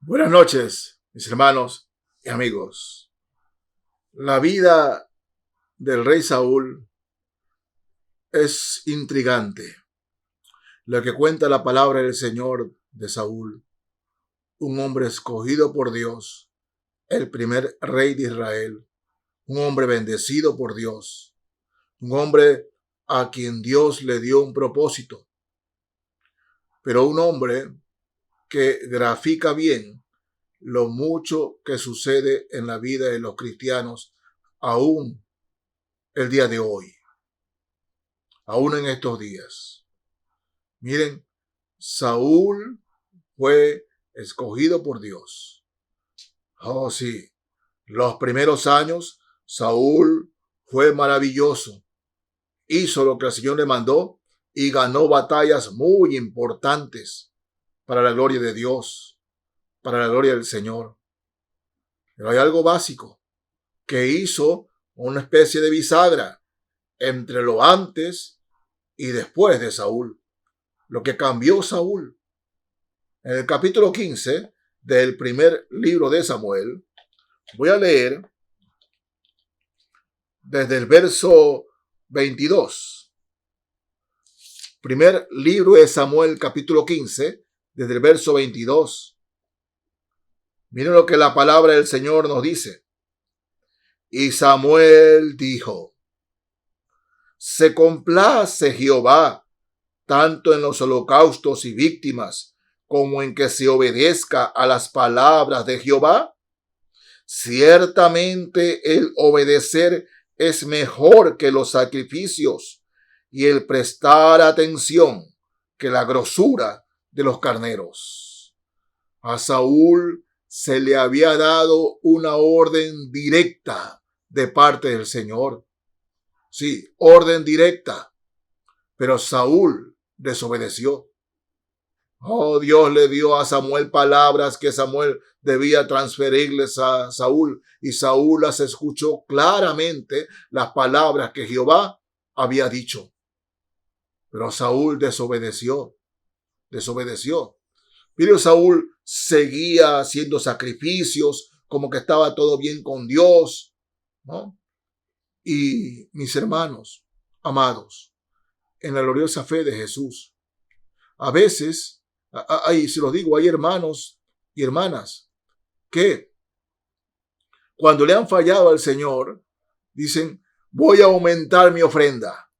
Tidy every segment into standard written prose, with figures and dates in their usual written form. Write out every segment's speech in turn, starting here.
Buenas noches, mis hermanos y amigos. La vida del rey Saúl es intrigante. Lo que cuenta la palabra del Señor de Saúl, un hombre escogido por Dios, el primer rey de Israel, un hombre bendecido por Dios, un hombre a quien Dios le dio un propósito, pero un hombre que grafica bien lo mucho que sucede en la vida de los cristianos aún el día de hoy, aún en estos días. Miren, Saúl fue escogido por Dios. Oh, sí, los primeros años Saúl fue maravilloso. Hizo lo que el Señor le mandó y ganó batallas muy importantes para la gloria de Dios, para la gloria del Señor. Pero hay algo básico que hizo una especie de bisagra entre lo antes y después de Saúl. Lo que cambió Saúl. En el capítulo 15 del primer libro de Samuel, voy a leer desde el verso 22. Primer libro de Samuel, capítulo 15, desde el verso 22. Miren lo que la palabra del Señor nos dice. Y Samuel dijo: se complace Jehová tanto en los holocaustos y víctimas como en que se obedezca a las palabras de Jehová. Ciertamente el obedecer es mejor que los sacrificios y el prestar atención que la grosura de los carneros. A Saúl se le había dado una orden directa de parte del Señor. Sí, orden directa. Pero Saúl desobedeció. Oh, Dios le dio a Samuel palabras que Samuel debía transferirles a Saúl, y Saúl las escuchó claramente, las palabras que Jehová había dicho. Pero Saúl desobedeció. Pero Saúl seguía haciendo sacrificios, como que estaba todo bien con Dios, ¿no? Y mis hermanos, amados, en la gloriosa fe de Jesús, a veces, se los digo, hay hermanos y hermanas que cuando le han fallado al Señor, dicen: voy a aumentar mi ofrenda,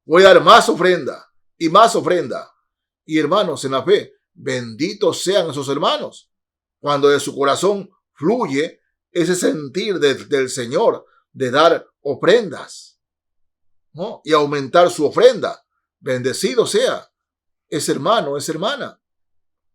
voy a dar más ofrenda y más ofrenda. Y hermanos en la fe, benditos sean esos hermanos, cuando de su corazón fluye ese sentir del Señor de dar ofrendas, ¿no? Y aumentar su ofrenda. Bendecido sea ese hermano, esa hermana,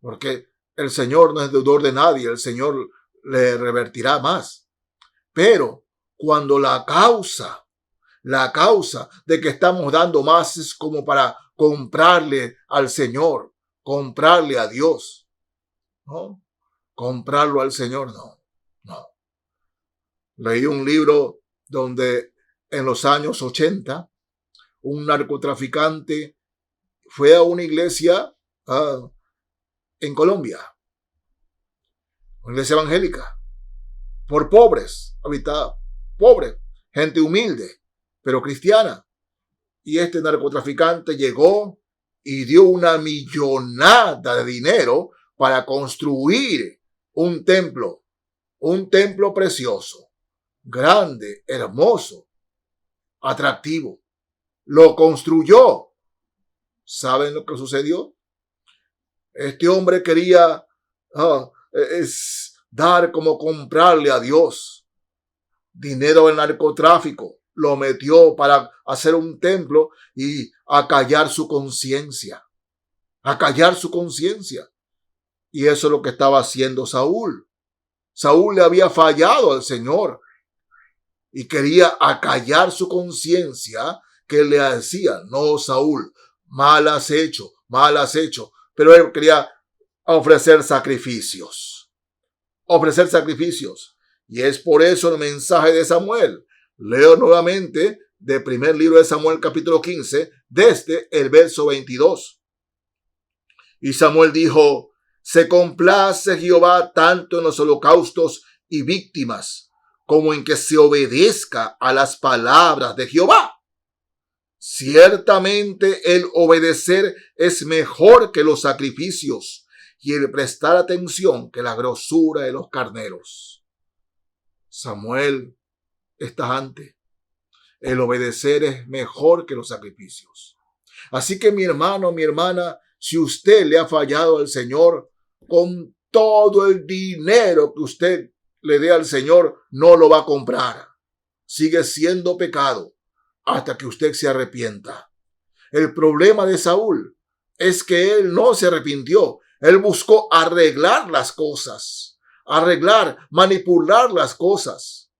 porque el Señor no es deudor de nadie, el Señor le revertirá más. Pero cuando la causa de que estamos dando más es como para comprarle al Señor, comprarle a Dios, ¿no? Comprarlo al Señor, no. Leí un libro donde en los años 80 un narcotraficante fue a una iglesia en Colombia, una iglesia evangélica, por pobres, habitada, pobre, gente humilde, pero cristiana. Y este narcotraficante llegó y dio una millonada de dinero para construir un templo precioso, grande, hermoso, atractivo. Lo construyó. ¿Saben lo que sucedió? Este hombre quería dar como comprarle a Dios dinero del narcotráfico. Lo metió para hacer un templo y acallar su conciencia. Y eso es lo que estaba haciendo Saúl. Saúl le había fallado al Señor y quería acallar su conciencia, que le decía: no, Saúl, mal has hecho. Pero él quería ofrecer sacrificios. Y es por eso el mensaje de Samuel. Leo nuevamente del primer libro de Samuel, capítulo 15, desde el verso 22. Y Samuel dijo: Se complace Jehová tanto en los holocaustos y víctimas, como en que se obedezca a las palabras de Jehová. Ciertamente el obedecer es mejor que los sacrificios, y el prestar atención que la grosura de los carneros. Samuel está antes. El obedecer es mejor que los sacrificios. Así que mi hermano, mi hermana, si usted le ha fallado al Señor, con todo el dinero que usted le dé al Señor, no lo va a comprar. Sigue siendo pecado hasta que usted se arrepienta. El problema de Saúl es que él no se arrepintió. Él buscó arreglar las cosas, manipular las cosas,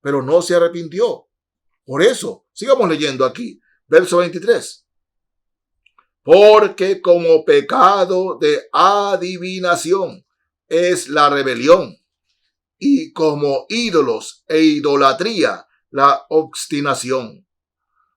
pero no se arrepintió. Por eso, sigamos leyendo aquí, verso 23. Porque como pecado de adivinación es la rebelión, y como ídolos e idolatría la obstinación.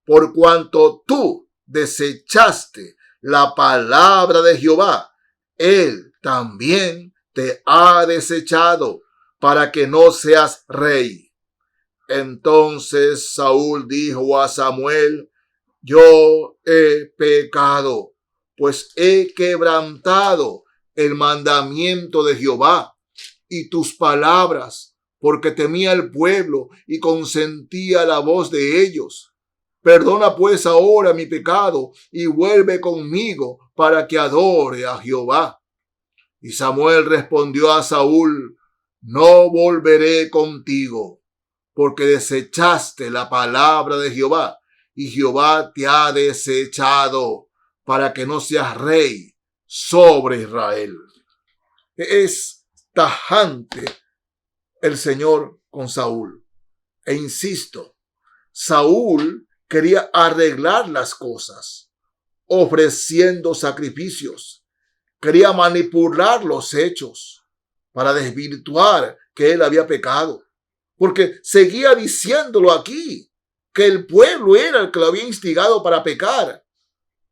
Por cuanto tú desechaste la palabra de Jehová, Él también te ha desechado para que no seas rey. Entonces Saúl dijo a Samuel: yo he pecado, pues he quebrantado el mandamiento de Jehová y tus palabras, porque temía el pueblo y consentía la voz de ellos. Perdona pues ahora mi pecado y vuelve conmigo para que adore a Jehová. Y Samuel respondió a Saúl: no volveré contigo, porque desechaste la palabra de Jehová, y Jehová te ha desechado para que no seas rey sobre Israel. Es tajante el Señor con Saúl. E insisto, Saúl quería arreglar las cosas, ofreciendo sacrificios. Quería manipular los hechos para desvirtuar que él había pecado. Porque seguía diciéndolo aquí, que el pueblo era el que lo había instigado para pecar.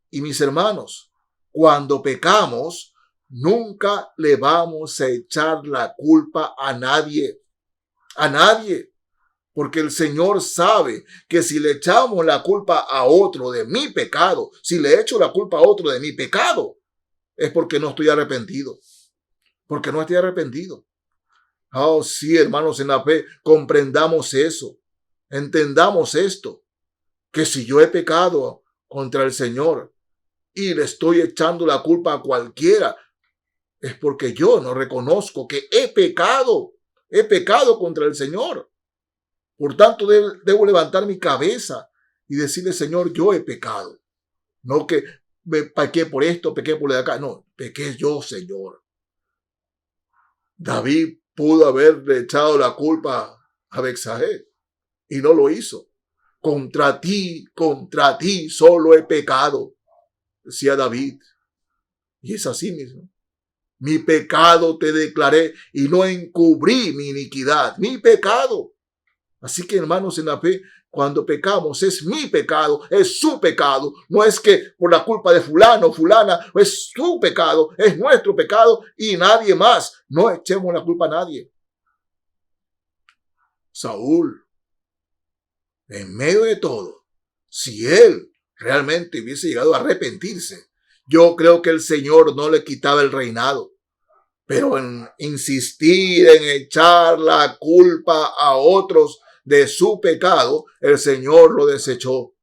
Y mis hermanos, cuando pecamos, nunca le vamos a echar la culpa a nadie. A nadie. Porque el Señor sabe que si le echamos la culpa a otro de mi pecado, si le echo la culpa a otro de mi pecado, es porque no estoy arrepentido. Porque no estoy arrepentido. Oh, sí, hermanos en la fe, comprendamos eso. Entendamos esto. Que si yo he pecado contra el Señor y le estoy echando la culpa a cualquiera, es porque yo no reconozco que he pecado. He pecado contra el Señor. Por tanto, debo levantar mi cabeza y decirle: Señor, yo he pecado. No que me pequé por esto, pequé por de acá. No, pequé yo, Señor. David pudo haberle echado la culpa a Betsabé y no lo hizo. Contra ti solo he pecado, decía David. Y es así mismo. Mi pecado te declaré y no encubrí mi iniquidad, mi pecado. Así que, hermanos en la fe, cuando pecamos es mi pecado, es su pecado. No es que por la culpa de fulano o fulana, es su pecado, es nuestro pecado y nadie más. No echemos la culpa a nadie. Saúl, en medio de todo, si él realmente hubiese llegado a arrepentirse, yo creo que el Señor no le quitaba el reinado. Pero en insistir en echar la culpa a otros de su pecado, el Señor lo desechó,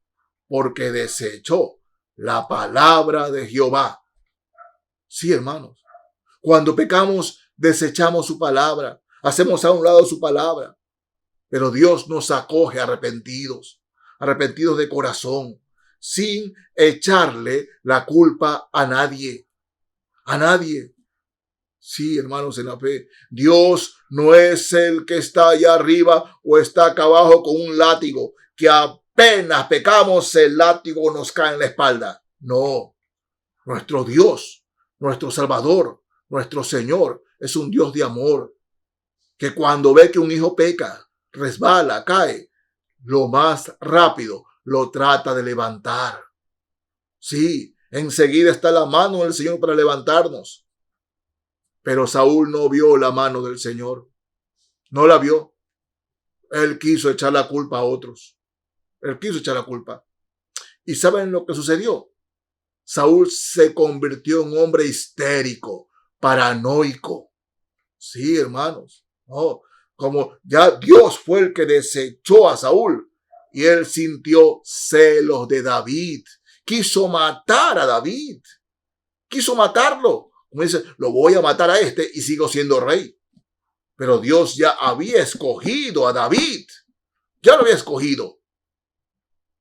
porque desechó la palabra de Jehová. Sí, hermanos, cuando pecamos, desechamos su palabra, hacemos a un lado su palabra, pero Dios nos acoge arrepentidos de corazón, sin echarle la culpa a nadie, a nadie. Sí, hermanos en la fe, Dios no es el que está allá arriba o está acá abajo con un látigo, que apenas pecamos el látigo nos cae en la espalda. No, nuestro Dios, nuestro Salvador, nuestro Señor es un Dios de amor, que cuando ve que un hijo peca, resbala, cae, lo más rápido lo trata de levantar. Sí, enseguida está la mano del Señor para levantarnos. Pero Saúl no vio la mano del Señor. No la vio. Él quiso echar la culpa a otros. Él quiso echar la culpa. ¿Y saben lo que sucedió? Saúl se convirtió en un hombre histérico, paranoico. Sí, hermanos. No, como ya Dios fue el que desechó a Saúl y él sintió celos de David. Quiso matar a David. Quiso matarlo. Como dice, lo voy a matar a este y sigo siendo rey. Pero Dios ya había escogido a David. Ya lo había escogido.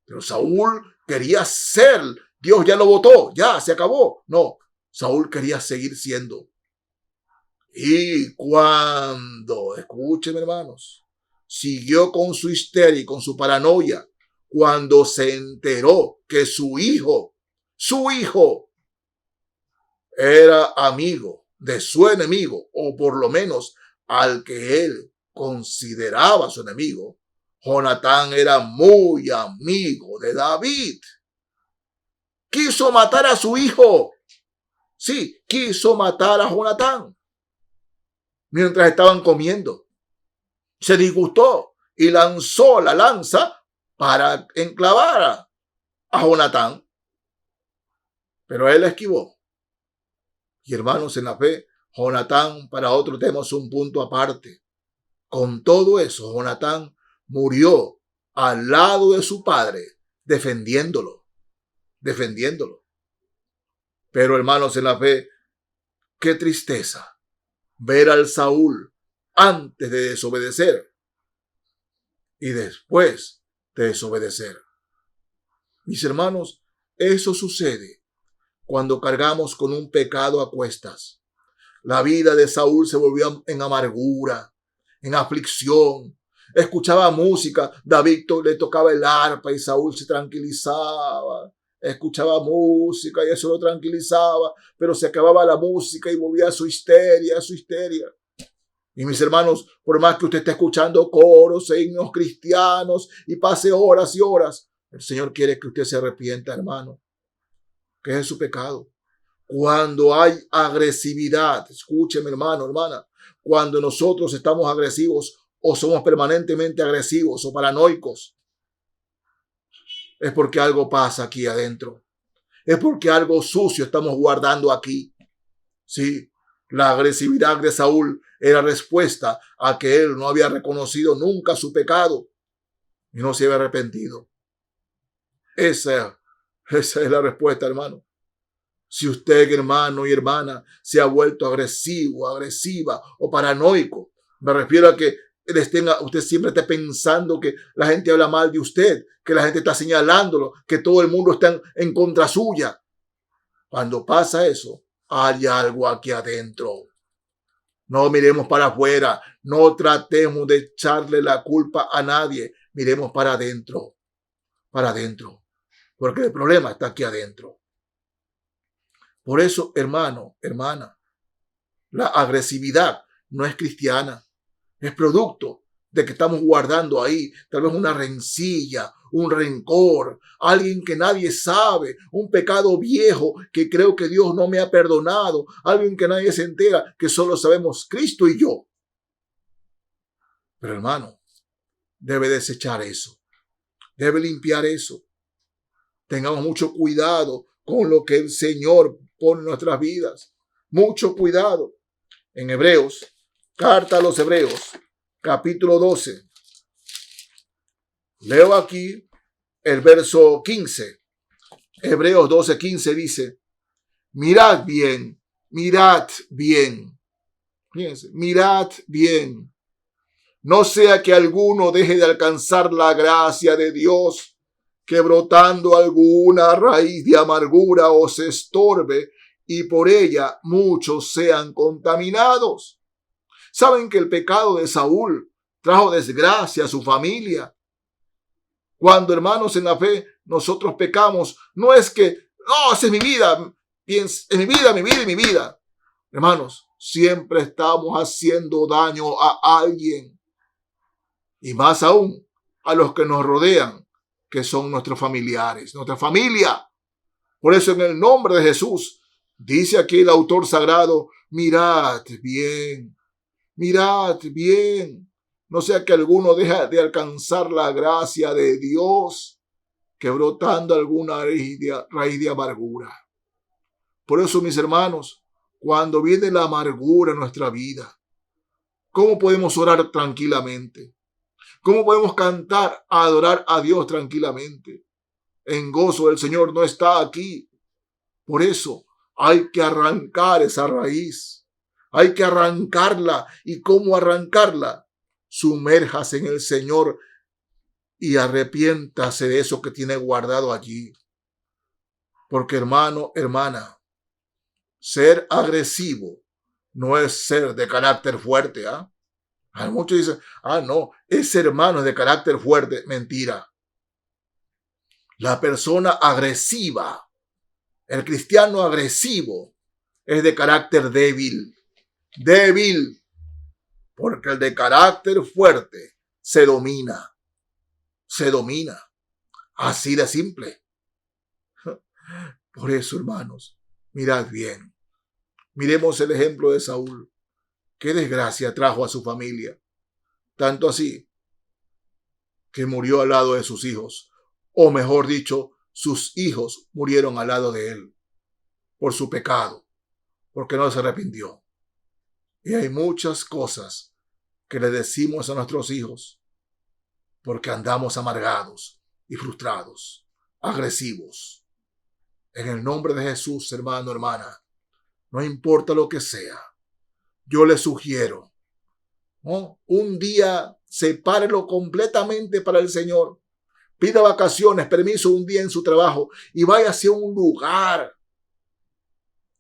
Pero Saúl quería ser. Dios ya lo votó. Ya se acabó. No. Saúl quería seguir siendo. Y cuando, escuchen hermanos, siguió con su histeria y con su paranoia, cuando se enteró que su hijo era amigo de su enemigo, o por lo menos al que él consideraba su enemigo, Jonatán era muy amigo de David. Quiso matar a su hijo. Sí, quiso matar a Jonatán. Mientras estaban comiendo, se disgustó y lanzó la lanza para enclavar a Jonatán. Pero él la esquivó. Y hermanos, en la fe, Jonatán para otro tema es un punto aparte. Con todo eso, Jonatán murió al lado de su padre, defendiéndolo. Pero hermanos, en la fe, qué tristeza ver al Saúl antes de desobedecer y después de desobedecer. Mis hermanos, eso sucede cuando cargamos con un pecado a cuestas. La vida de Saúl se volvió en amargura, en aflicción. Escuchaba música, David le tocaba el arpa y Saúl se tranquilizaba. Escuchaba música y eso lo tranquilizaba, pero se acababa la música y volvía a su histeria. Y mis hermanos, por más que usted esté escuchando coros e himnos cristianos y pase horas y horas, el Señor quiere que usted se arrepienta, hermano. ¿Qué es su pecado? Cuando hay agresividad, escúcheme, hermano, hermana, cuando nosotros estamos agresivos o somos permanentemente agresivos o paranoicos, es porque algo pasa aquí adentro. Es porque algo sucio estamos guardando aquí. Sí, la agresividad de Saúl era respuesta a que él no había reconocido nunca su pecado y no se había arrepentido. Esa es la respuesta, hermano. Si usted, hermano y hermana, se ha vuelto agresivo, agresiva o paranoico, me refiero a que usted siempre esté pensando que la gente habla mal de usted, que la gente está señalándolo, que todo el mundo está en contra suya. Cuando pasa eso, hay algo aquí adentro. No miremos para afuera, no tratemos de echarle la culpa a nadie, miremos para adentro, porque el problema está aquí adentro. Por eso, hermano, hermana, la agresividad no es cristiana. Es producto de que estamos guardando ahí tal vez una rencilla, un rencor, alguien que nadie sabe, un pecado viejo que creo que Dios no me ha perdonado, alguien que nadie se entera, que solo sabemos Cristo y yo. Pero hermano, debe desechar eso, debe limpiar eso. Tengamos mucho cuidado con lo que el Señor pone en nuestras vidas. Mucho cuidado. En Hebreos, carta a los Hebreos, capítulo 12. Leo aquí el verso 15. Hebreos 12:15 dice, mirad bien. Fíjense, mirad bien. No sea que alguno deje de alcanzar la gracia de Dios, que brotando alguna raíz de amargura os estorbe y por ella muchos sean contaminados. Saben que el pecado de Saúl trajo desgracia a su familia. Cuando, hermanos, en la fe nosotros pecamos, no es que, no, esa es mi vida, es mi vida. Hermanos, siempre estamos haciendo daño a alguien. Y más aún a los que nos rodean, que son nuestros familiares, nuestra familia. Por eso en el nombre de Jesús, Dice aquí el autor sagrado, mirad bien, no sea que alguno deje de alcanzar la gracia de Dios, que brotando alguna raíz de amargura. Por eso, mis hermanos, cuando viene la amargura en nuestra vida, ¿cómo podemos orar tranquilamente? ¿Cómo podemos cantar, adorar a Dios tranquilamente? En gozo del Señor no está aquí. Por eso hay que arrancar esa raíz. Hay que arrancarla. ¿Y cómo arrancarla? Sumérjase en el Señor y arrepiéntase de eso que tiene guardado allí. Porque hermano, hermana, ser agresivo no es ser de carácter fuerte, ¿ah? Hay muchos dicen, no, ese hermano es de carácter fuerte. Mentira. La persona agresiva, el cristiano agresivo, es de carácter débil. Débil. Porque el de carácter fuerte se domina. Se domina. Así de simple. Por eso, hermanos, mirad bien. Miremos el ejemplo de Saúl. Qué desgracia trajo a su familia. Tanto así que murió al lado de sus hijos. O mejor dicho, sus hijos murieron al lado de él. Por su pecado. Porque no se arrepintió. Y hay muchas cosas que le decimos a nuestros hijos porque andamos amargados y frustrados, agresivos. En el nombre de Jesús, hermano, hermana, no importa lo que sea, yo le sugiero, ¿no? Un día sepárelo completamente para el Señor. Pida vacaciones, permiso un día en su trabajo y vaya hacia un lugar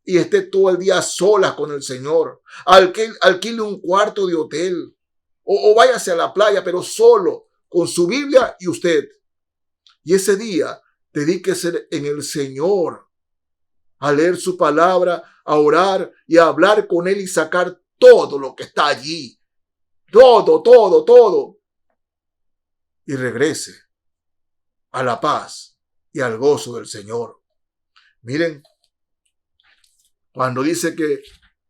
y esté todo el día solas con el Señor. Alquile un cuarto de hotel o váyase a la playa, pero solo, con su Biblia y usted. Y ese día dedíquese en el Señor a leer su palabra, a orar y a hablar con Él y sacar todo lo que está allí. Todo. Y regrese a la paz y al gozo del Señor. Miren, cuando dice que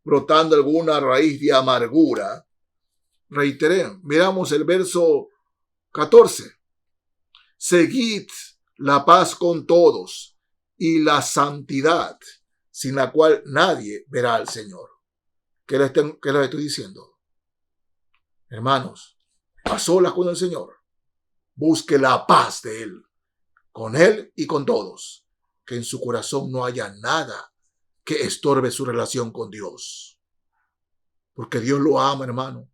brotando alguna raíz de amargura, reiteré, miramos el verso 14. Seguid la paz con todos y la santidad, sin la cual nadie verá al Señor. ¿Qué les estoy diciendo? Hermanos, a solas con el Señor, busque la paz de Él, con Él y con todos, que en su corazón no haya nada que estorbe su relación con Dios. Porque Dios lo ama, hermano.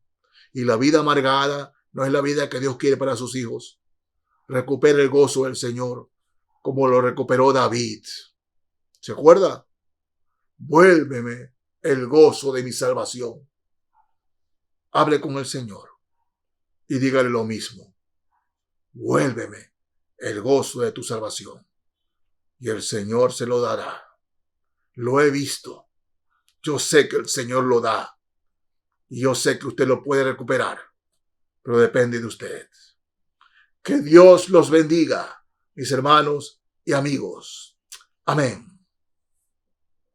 Y la vida amargada no es la vida que Dios quiere para sus hijos. Recupere el gozo del Señor, como lo recuperó David. ¿Se acuerda? Vuélveme el gozo de mi salvación. Hable con el Señor y dígale lo mismo. Vuélveme el gozo de tu salvación. Y el Señor se lo dará. Lo he visto. Yo sé que el Señor lo da. Y yo sé que usted lo puede recuperar. Pero depende de usted. Que Dios los bendiga, mis hermanos y amigos. Amén.